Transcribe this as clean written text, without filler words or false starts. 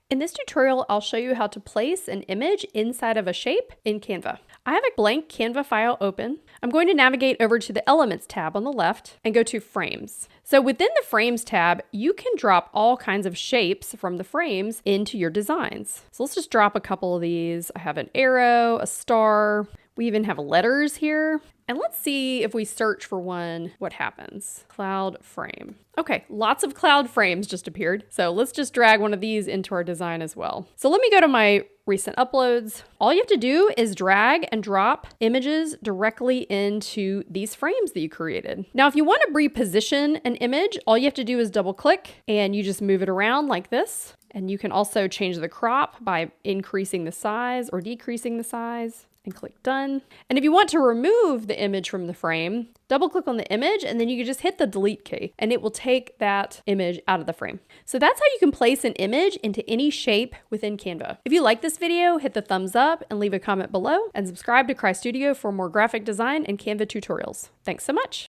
In this tutorial, I'll show you how to place an image inside of a shape in Canva. I have a blank Canva file open. I'm going to navigate over to the Elements tab on the left and go to Frames. So within the Frames tab, you can drop all kinds of shapes from the frames into your designs. So let's just drop a couple of these. I have an arrow, a star. We even have letters here. And let's see if we search for one, what happens. Cloud frame. Okay, lots of cloud frames just appeared. So let's just drag one of these into our design as well. So let me go to my recent uploads. All you have to do is drag and drop images directly into these frames that you created. Now, if you want to reposition an image, all you have to do is double click and you just move it around like this. And you can also change the crop by increasing the size or decreasing the size. And click done. And if you want to remove the image from the frame, double click on the image and then you can just hit the delete key and it will take that image out of the frame. So that's how you can place an image into any shape within Canva. If you like this video, hit the thumbs up and leave a comment below and subscribe to Crye Studio for more graphic design and Canva tutorials. Thanks so much.